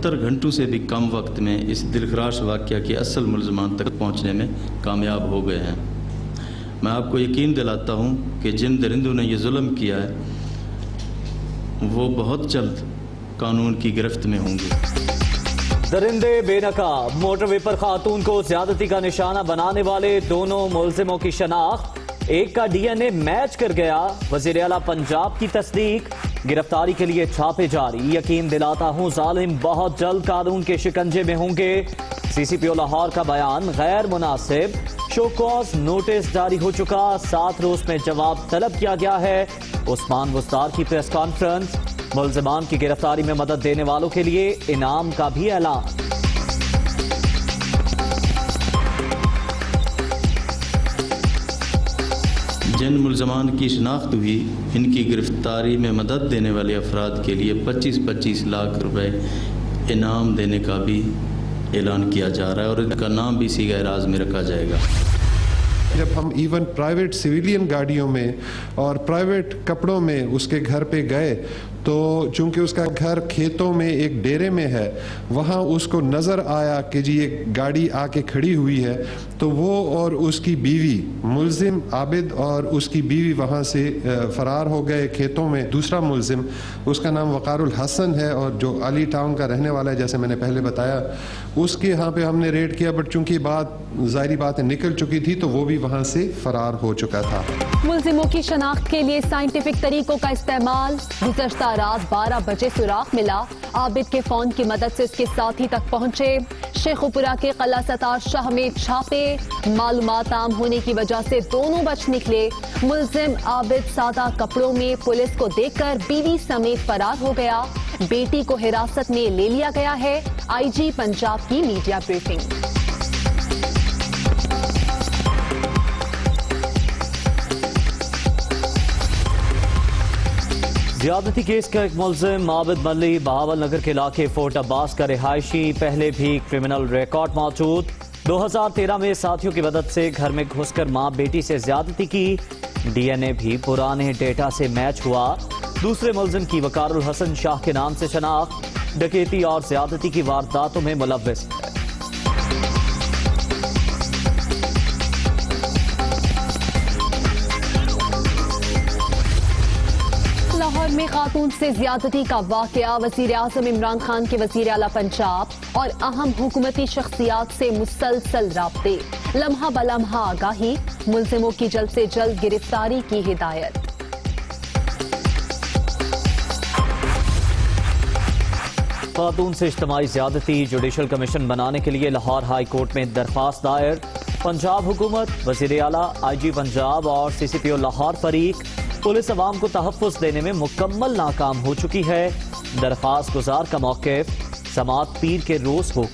72 घंटों से भी कम वक्त में इस दिलखराश वाक़या के असल मुलज़मान तक पहुँचने में कामयाब हो गए हैं। मैं आपको यकीन दिलाता हूँ कि जिन दरिंदों ने ये जुल्म किया है वो बहुत जल्द कानून की गिरफ्त में होंगे। दरिंदे बेनकाब, मोटरवे पर खातून को ज्यादती का निशाना बनाने वाले दोनों मुलजिमों की शनाख्त, एक का डीएनए मैच कर गया। वज़ीर आला पंजाब की तस्दीक, गिरफ्तारी के लिए छापे जारी। यकीन दिलाता हूं जालिम बहुत जल्द कानून के शिकंजे में होंगे। सीसीपीओ लाहौर का बयान गैर मुनासिब। शो कॉज नोटिस जारी हो चुका, 7 रोज में जवाब तलब किया गया है। उस्मान वस्तार की प्रेस कॉन्फ्रेंस। मुलजिमान की गिरफ्तारी में मदद देने वालों के लिए इनाम का भी ऐलान। जिन मुलज़मान की शनाख्त हुई, इनकी गिरफ्तारी में मदद देने वाले अफराद के लिए 25-25 लाख रुपए इनाम देने का भी ऐलान किया जा रहा है और इनका नाम भी सीगा राज में रखा जाएगा। जब हम इवन प्राइवेट सिविलियन गाड़ियों में और प्राइवेट कपड़ों में उसके घर पे गए तो चूंकि उसका घर खेतों में एक डेरे में है, वहाँ उसको नज़र आया कि जी एक गाड़ी आके खड़ी हुई है, तो वो और उसकी बीवी मुलजिम आबिद और उसकी बीवी वहाँ से फ़रार हो गए खेतों में। दूसरा मुलजिम, उसका नाम वक़ारुल हसन है और जो अली टाउन का रहने वाला है, जैसे मैंने पहले बताया, उसके यहाँ पे हमने रेड किया, बट चूंकि बात ज़ाहिरी बात निकल चुकी थी तो वो भी वहाँ से फ़रार हो चुका था। मुलजिमों की शनाख्त के लिए साइंटिफिक तरीकों का इस्तेमाल। गुज़श्ता रात 12 बजे सुराग मिला। आबिद के फोन की मदद से इसके साथी तक पहुंचे। शेखुपुरा के कला सतार शाह में छापे। मालूमात आम होने की वजह से दोनों बच निकले। मुलजिम आबिद सादा कपड़ों में पुलिस को देखकर बीवी समेत फरार हो गया। बेटी को हिरासत में ले लिया गया है। आईजी पंजाब की मीडिया ब्रीफिंग। ज्यादती केस का एक मुलजिम आबिद मल्ली बहावल नगर के इलाके फोर्ट अब्बास का रिहायशी, पहले भी क्रिमिनल रिकॉर्ड मौजूद। 2013 में साथियों की मदद से घर में घुसकर मां बेटी से ज्यादती की। डीएनए भी पुराने डेटा से मैच हुआ। दूसरे मुलजिम की वकारुल हसन शाह के नाम से शनाख्त, डकैती और ज्यादती की वारदातों में मुलव्विस है। लाहौर में खातून से ज्यादती का वाकया। वजीर आजम इमरान खान के वजीर आला पंजाब और अहम हुकूमती शख्सियात से मुसलसल राब्ते। लम्हा बलम्हा आगाही। मुलजिमों की जल्द से जल्द गिरफ्तारी की हिदायत। खातून से इज्तिमाई ज्यादती, जुडिशल कमीशन बनाने के लिए लाहौर हाई कोर्ट में दरख्वास्त दायर। पंजाब हुकूमत, वजीर आला, आईजी पंजाब और सीसीपीओ लाहौर फरीक पुलिस अवाम को तहफ़्फ़ुज़ देने में मुकम्मल नाकाम हो चुकी है। दरख्वास्त गुजार का मौक़िफ़ समाअत पीर के रोज हो।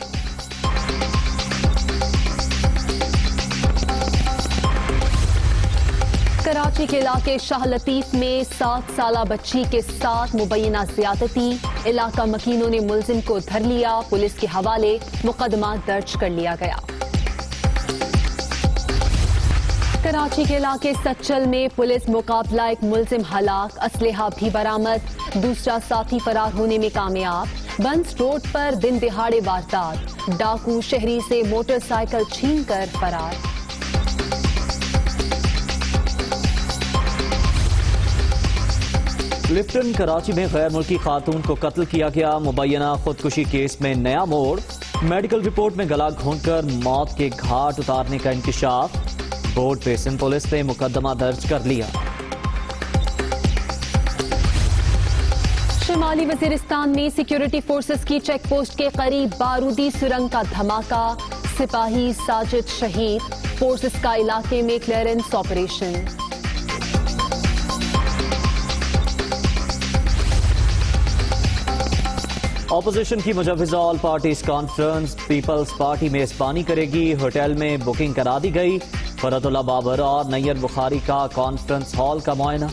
कराची के इलाके शाह लतीफ में 7 साला बच्ची के साथ मुबैना ज्यादती। इलाका मकीनों ने मुलजिम को धर लिया। पुलिस के हवाले मुकदमा दर्ज कर लिया गया। कराची के इलाके सच्चल में पुलिस मुकाबला, एक मुलजिम हलाक, असलहा भी बरामद। दूसरा साथी फरार होने में कामयाब। बंस रोड पर दिन दिहाड़े वारदात। डाकू शहरी से मोटरसाइकिल छीनकर फरार। लिफ्टन कराची में गैर मुल्की खातून को कत्ल किया गया। मुबैना खुदकुशी केस में नया मोड़। मेडिकल रिपोर्ट में गला घोंटकर मौत के घाट उतारने का इंकिशाफ। बोर्ड बेसिन पुलिस ने मुकदमा दर्ज कर लिया। शिमाली वजीरिस्तान में सिक्योरिटी फोर्सेस की चेक पोस्ट के करीब बारूदी सुरंग का धमाका। सिपाही साजिद शहीद। फोर्सेस का इलाके में क्लियरेंस ऑपरेशन। ऑपोजिशन की मुजव्विज़ा all parties conference Peoples Party मेजबानी करेगी। होटल में बुकिंग करा दी गई। फरतुल्लाह बाबर और नैयर बुखारी का कॉन्फ्रेंस हॉल का मुआयना।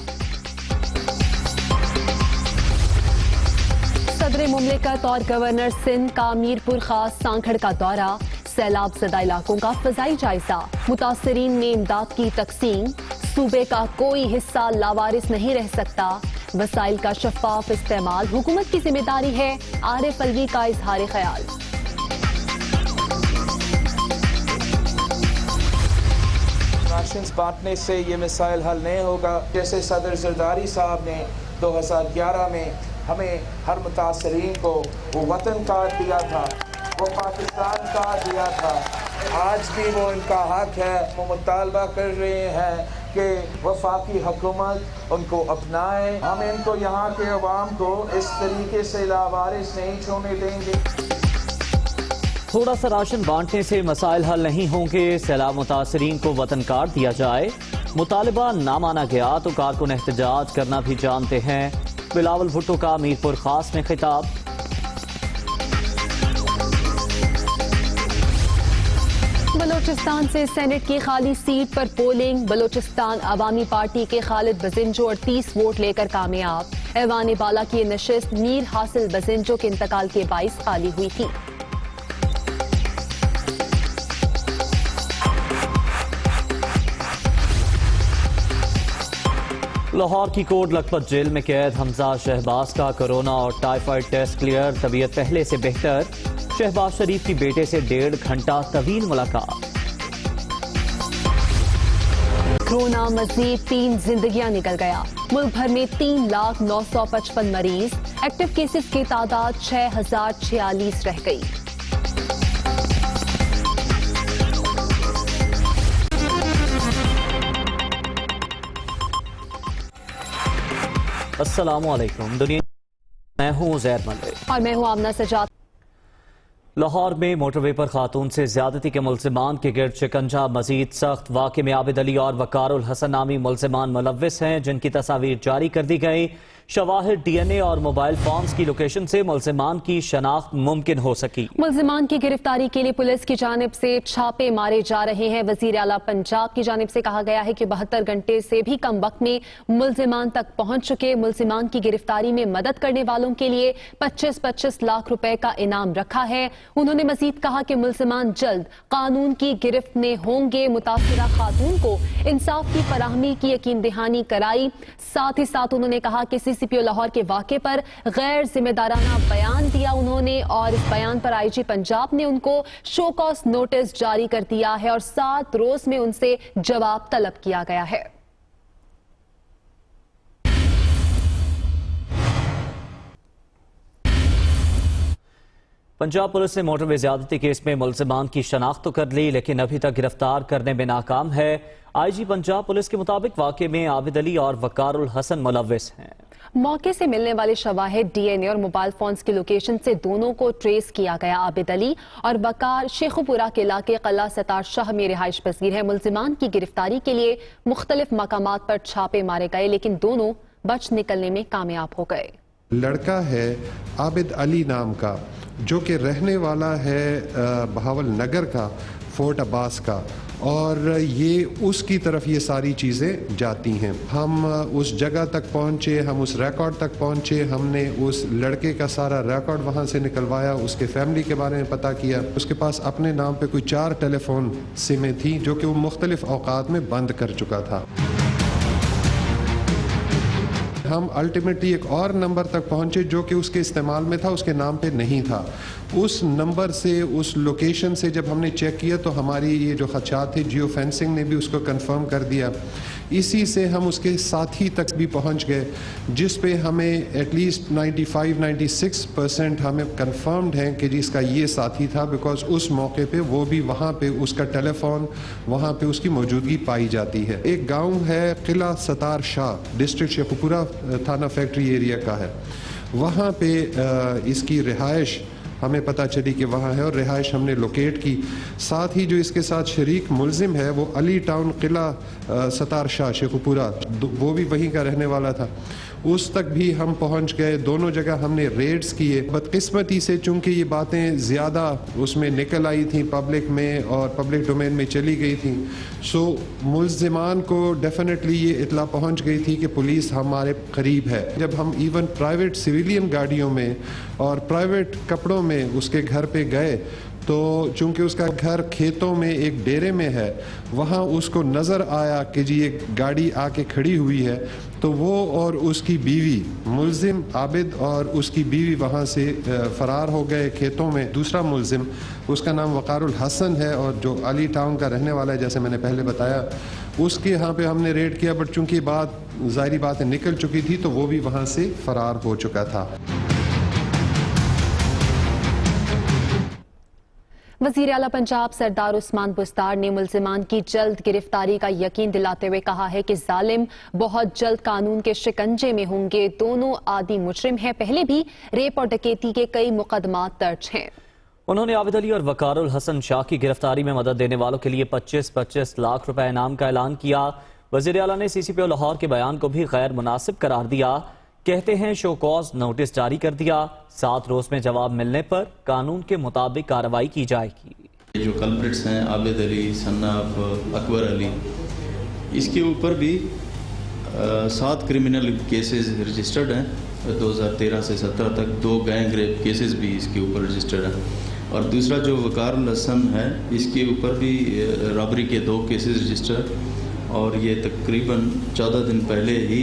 सदर मुमलिकत और गवर्नर सिंध का मीरपुर खास सांखड़ का दौरा। सैलाब ज़दा इलाकों का फ़ज़ाई जायजा। मुतासरीन में इमदाद की तकसीम। सूबे का कोई हिस्सा लावारिस नहीं रह सकता। वसाइल का शफाफ इस्तेमाल हुकूमत की जिम्मेदारी है, आरिफ अलवी का इजहार ख्याल। राशन बांटने से ये मसाइल हल नहीं होगा। जैसे सदर जरदारी साहब ने 2011 में हमें हर मुतासरीन को वो वतन कार्ड दिया था, वो पाकिस्तान कार्ड दिया था, आज भी वो इनका हक है। वो मुतालबा कर रहे हैं कि वफाकी हुकूमत उनको अपनाए। हम इनको यहाँ के अवाम को इस तरीके से लावारिस नहीं छोड़ने देंगे। थोड़ा सा राशन बांटने से मसाइल हल नहीं होंगे, सैलाब मुतासरीन को वतन कार्ड दिया जाए। मुतालबा ना माना गया तो कारकुन एहतजाज करना भी जानते हैं। बिलावल भुट्टो का मीरपुर खास में खिताब। बलोचिस्तान से सेनेट की खाली सीट पर पोलिंग। बलोचिस्तान अवामी पार्टी के खालिद बजिंजो 38 वोट लेकर कामयाब। ऐवान बाला की नशिस्त मीर हासिल बजिंजो के इंतकाल के बाइस खाली हुई थी। लाहौर की कोट लखपत जेल में कैद हमजा शहबाज का कोरोना और टाइफाइड टेस्ट क्लियर, तबीयत पहले से बेहतर। शहबाज शरीफ की बेटे से 1.5 घंटा तवील मुलाकात। कोरोना मजीद 3 जिंदगियां निकल गया। मुल्क भर में 3,0955 मरीज। एक्टिव केसेस की तादाद 6,046 रह गई। अस्सलामुअलैकुम। दुनिया, मैं हूँ ज़ैर मलिक और मैं हूँ आमना सजाद। लाहौर में मोटरवे पर खातून से ज्यादती के मुल्जिमान के गिर्द शिकंजा मजीद सख्त। वाक़े में आबिद अली और वकारुल हसन नामी मुल्जिमान मुलव्विस हैं, जिनकी तस्वीर जारी कर दी गई। शवाहिद, DNA और मोबाइल फोन्स की लोकेशन से मुल्जिमान की शनाख्त मुमकिन हो सकी। मुल्जिमान की गिरफ्तारी के लिए पुलिस की जानिब से छापे मारे जा रहे हैं। वजीर आला पंजाब की जानिब से कहा गया है कि 72 घंटे से भी कम वक्त में मुल्जिमान तक पहुंच चुके। मुल्जिमान की गिरफ्तारी में मदद करने वालों के लिए 25-25 लाख रुपए का इनाम रखा है। उन्होंने मजीद कहा कि मुल्जिमान जल्द कानून की गिरफ्त में होंगे। मुतासिरा खातून को इंसाफ की फराहमी की यकीन दहानी कराई। साथ ही साथ उन्होंने कहा कि CCPO लाहौर के वाक़े पर गैर जिम्मेदाराना बयान दिया उन्होंने, और इस बयान पर IG पंजाब ने उनको शो कॉज नोटिस जारी कर दिया है और 7 रोज में उनसे जवाब तलब किया गया है। पंजाब पुलिस ने मोटरवे ज्यादती केस में मुल्जिमान की शनाख्त तो कर ली, लेकिन अभी तक गिरफ्तार करने में नाकाम है। IG पंजाब पुलिस के मुताबिक वाक़े में आबिद अली और वकारुल हसन मुलव्विस हैं। मौके से मिलने वाले शवाहिद, DNA और मोबाइल फोन्स की लोकेशन से दोनों को ट्रेस किया गया। आबिद अली और वकार शेखुपुरा के इलाके कल्ला सतार शाह में रिहाइश पजीर है। मुल्जिमान की गिरफ्तारी के लिए मुख्तलिफ मकामात पर छापे मारे गए, लेकिन दोनों बच निकलने में कामयाब हो गए। लड़का है आबिद अली नाम का, जो कि रहने वाला है बहावल नगर का, फोर्ट अब्बास का, और ये उसकी तरफ ये सारी चीज़ें जाती हैं। हम उस जगह तक पहुँचे, हम उस रिकॉर्ड तक पहुँचे, हमने उस लड़के का सारा रिकॉर्ड वहाँ से निकलवाया, उसके फैमिली के बारे में पता किया। उसके पास अपने नाम पे कोई 4 टेलीफोन सिमें थी, जो कि वो मुख्तलिफ औकात में बंद कर चुका था। हम अल्टीमेटली एक और नंबर तक पहुंचे जो कि उसके इस्तेमाल में था, उसके नाम पे नहीं था। उस नंबर से, उस लोकेशन से जब हमने चेक किया तो हमारी ये जो खदशात थे, जियो फेंसिंग ने भी उसको कंफर्म कर दिया। इसी से हम उसके साथी तक भी पहुंच गए, जिस पे हमें एटलीस्ट 95-96% हमें कंफर्म्ड हैं कि जिसका ये साथी था, बिकॉज उस मौके पे वो भी वहाँ पे उसका टेलीफोन, वहाँ पे उसकी मौजूदगी पाई जाती है। एक गांव है किला सतार शाह, डिस्ट्रिक्ट शेखुपुरा थाना फैक्ट्री एरिया का है। वहाँ पे इसकी रिहाइश हमें पता चली कि वहाँ है, और रिहाइश हमने लोकेट की। साथ ही जो इसके साथ शरीक मुल्जिम है वो अली टाउन किला सतार शाह शेखुपुरा, वो भी वहीं का रहने वाला था, उस तक भी हम पहुंच गए। दोनों जगह हमने रेड्स किए। बदकिस्मती से चूंकि ये बातें ज़्यादा उसमें निकल आई थी पब्लिक में और पब्लिक डोमेन में चली गई थी, सो मुल्जिमान को डेफिनेटली ये इतला पहुंच गई थी कि पुलिस हमारे करीब है। जब हम इवन प्राइवेट सिविलियन गाड़ियों में और प्राइवेट कपड़ों में उसके घर पे गए तो चूंकि उसका घर खेतों में एक डेरे में है, वहाँ उसको नज़र आया कि जी एक गाड़ी आके खड़ी हुई है, तो वो और उसकी बीवी मुलजिम आबिद और उसकी बीवी वहाँ से फ़रार हो गए खेतों में। दूसरा मुलजिम, उसका नाम वक़ारुल हसन है और जो अली टाउन का रहने वाला है, जैसे मैंने पहले बताया, उसके यहाँ पे हमने रेड किया, बट चूंकि बात ज़ाहिरी बात है निकल चुकी थी, तो वो भी वहाँ से फ़रार हो चुका था। वज़ीर आला पंजाब सरदार उस्मान बुस्तार ने मुल्जिमान की जल्द गिरफ्तारी का यकीन दिलाते हुए कहा है कि जालिम बहुत जल्द कानून के शिकंजे में होंगे। दोनों आदि मुजरिम हैं, पहले भी रेप और डकैती के कई मुकदमात दर्ज हैं। उन्होंने आबिद अली और वकारुल हसन शाह की गिरफ्तारी में मदद देने वालों के लिए 25-25 लाख रुपए इनाम का ऐलान किया। वज़ीर आला ने CCPO लाहौर के बयान को भी गैर मुनासिब करार दिया। कहते हैं शो कॉज नोटिस जारी कर दिया, 7 रोज में जवाब मिलने पर कानून के मुताबिक कार्रवाई की जाएगी। जो कल्प्रिट्स हैं आबिद अली, सन्नाफ, अकबर अली, इसके ऊपर भी 7 क्रिमिनल केसेस रजिस्टर्ड हैं 2013 से 17 तक। 2 गैंग रेप केसेस भी इसके ऊपर रजिस्टर्ड हैं। और दूसरा जो वकारुल हसन है, इसके ऊपर भी रॉबरी के 2 केसेस रजिस्टर्ड, और ये तकरीबन 14 दिन पहले ही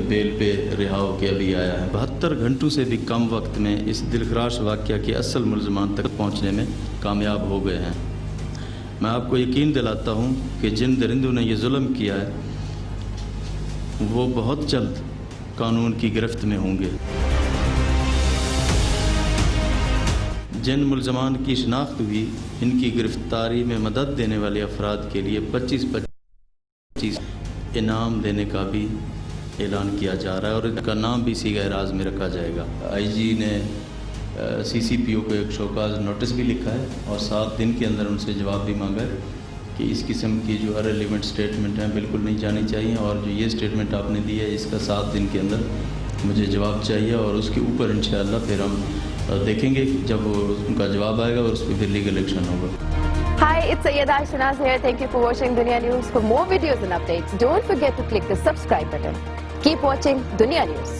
बेल पे रिहा होकर अभी आया है। 72 घंटों से भी कम वक्त में इस दिलखराश वाक़या के असल मुल्ज़मान तक पहुंचने में कामयाब हो गए हैं। मैं आपको यकीन दिलाता हूं कि जिन दरिंदों ने ये जुल्म किया है वो बहुत जल्द कानून की गिरफ्त में होंगे। जिन मुल्ज़मान की शिनाख्त हुई, इनकी गिरफ्तारी में मदद देने वाले अफराद के लिए 25 इनाम देने का भी ऐलान किया जा रहा है और इनका नाम भी सीगा राज में रखा जाएगा। IG ने CCPO को एक शोकाज नोटिस भी लिखा है और 7 दिन के अंदर उनसे जवाब भी मांगा है कि इस किस्म की जो अरेलीवेंट स्टेटमेंट हैं बिल्कुल नहीं जानी चाहिए, और जो ये स्टेटमेंट आपने दी है इसका 7 दिन के अंदर मुझे जवाब चाहिए, और उसके ऊपर इंशाअल्लाह फिर हम देखेंगे जब उनका जवाब आएगा और उस पर फिर लीगल एक्शन होगा। Hi, it's Sayyeda Shanaz here. Thank you for watching Dunya News. For more videos and updates, don't forget to click the subscribe button. Keep watching Dunya News.